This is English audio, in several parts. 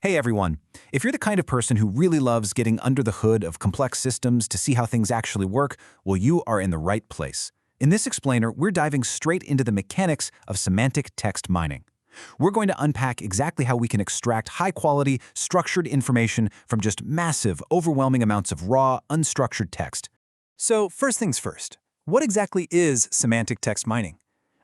Hey everyone! If you're the kind of person who really loves getting under the hood of complex systems to see how things actually work, well, you are in the right place. In this explainer, we're diving straight into the mechanics of semantic text mining. We're going to unpack exactly how we can extract high-quality, structured information from just massive, overwhelming amounts of raw, unstructured text. So, first things first, what exactly is semantic text mining?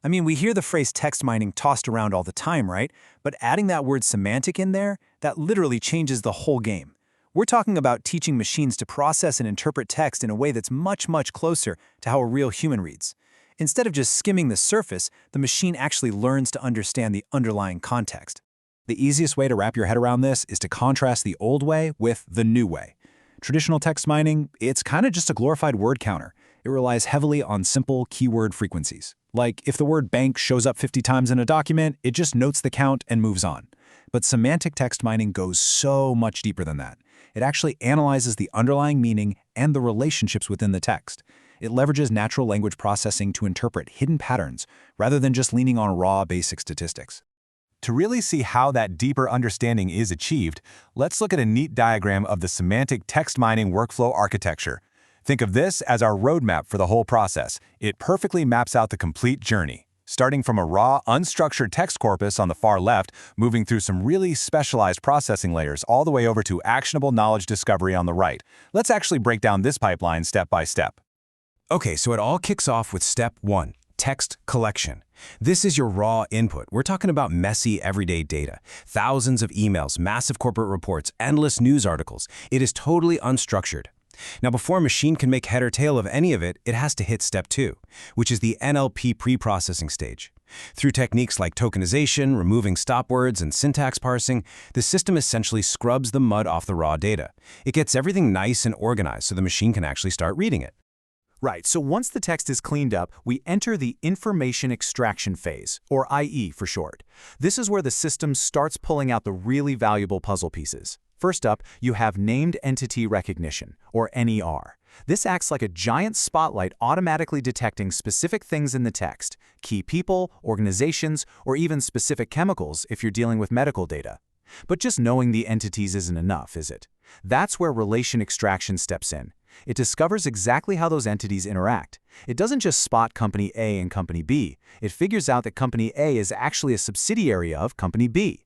I mean, we hear the phrase text mining tossed around all the time, right? But adding that word semantic in there, that literally changes the whole game. We're talking about teaching machines to process and interpret text in a way that's much, much closer to how a real human reads. Instead of just skimming the surface, the machine actually learns to understand the underlying context. The easiest way to wrap your head around this is to contrast the old way with the new way. Traditional text mining, it's kind of just a glorified word counter. It relies heavily on simple keyword frequencies. Like, if the word bank shows up 50 times in a document, it just notes the count and moves on. But semantic text mining goes so much deeper than that. It actually analyzes the underlying meaning and the relationships within the text. It leverages natural language processing to interpret hidden patterns, rather than just leaning on raw basic statistics. To really see how that deeper understanding is achieved, let's look at a neat diagram of the semantic text mining workflow architecture. Think of this as our roadmap for the whole process. It perfectly maps out the complete journey, starting from a raw, unstructured text corpus on the far left, moving through some really specialized processing layers all the way over to actionable knowledge discovery on the right. Let's actually break down this pipeline step by step. Okay, so it all kicks off with step 1, text collection. This is your raw input. We're talking about messy, everyday data. Thousands of emails, massive corporate reports, endless news articles. It is totally unstructured. Now, before a machine can make head or tail of any of it, it has to hit step 2, which is the NLP pre-processing stage. Through techniques like tokenization, removing stop words, and syntax parsing, the system essentially scrubs the mud off the raw data. It gets everything nice and organized so the machine can actually start reading it. Right, so once the text is cleaned up, we enter the information extraction phase, or IE for short. This is where the system starts pulling out the really valuable puzzle pieces. First up, you have named entity recognition, or NER. This acts like a giant spotlight automatically detecting specific things in the text, key people, organizations, or even specific chemicals if you're dealing with medical data. But just knowing the entities isn't enough, is it? That's where relation extraction steps in. It discovers exactly how those entities interact. It doesn't just spot Company A and Company B. It figures out that Company A is actually a subsidiary of Company B.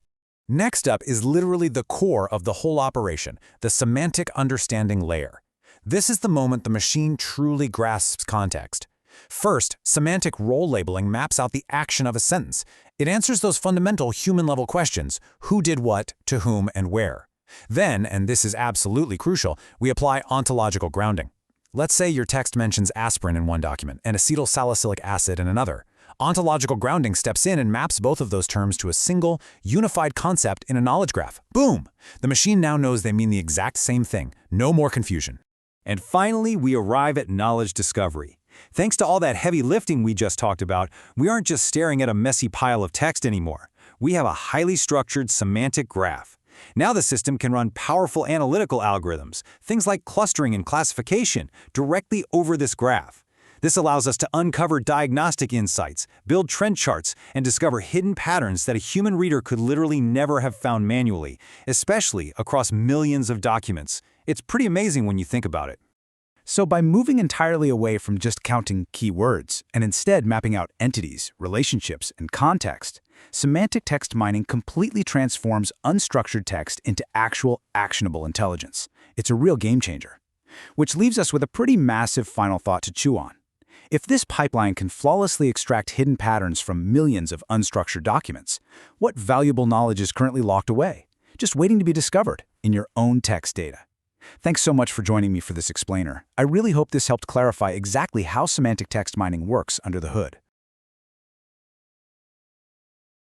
Next up is literally the core of the whole operation, the semantic understanding layer. This is the moment the machine truly grasps context. First, semantic role labeling maps out the action of a sentence. It answers those fundamental human-level questions: who did what, to whom, and where. Then, and this is absolutely crucial, we apply ontological grounding. Let's say your text mentions aspirin in one document and acetylsalicylic acid in another. Ontological grounding steps in and maps both of those terms to a single, unified concept in a knowledge graph. Boom! The machine now knows they mean the exact same thing. No more confusion. And finally, we arrive at knowledge discovery. Thanks to all that heavy lifting we just talked about, we aren't just staring at a messy pile of text anymore. We have a highly structured semantic graph. Now the system can run powerful analytical algorithms, things like clustering and classification, directly over this graph. This allows us to uncover diagnostic insights, build trend charts, and discover hidden patterns that a human reader could literally never have found manually, especially across millions of documents. It's pretty amazing when you think about it. So by moving entirely away from just counting keywords and instead mapping out entities, relationships, and context, semantic text mining completely transforms unstructured text into actual, actionable intelligence. It's a real game changer. Which leaves us with a pretty massive final thought to chew on. If this pipeline can flawlessly extract hidden patterns from millions of unstructured documents, what valuable knowledge is currently locked away, just waiting to be discovered in your own text data? Thanks so much for joining me for this explainer. I really hope this helped clarify exactly how semantic text mining works under the hood.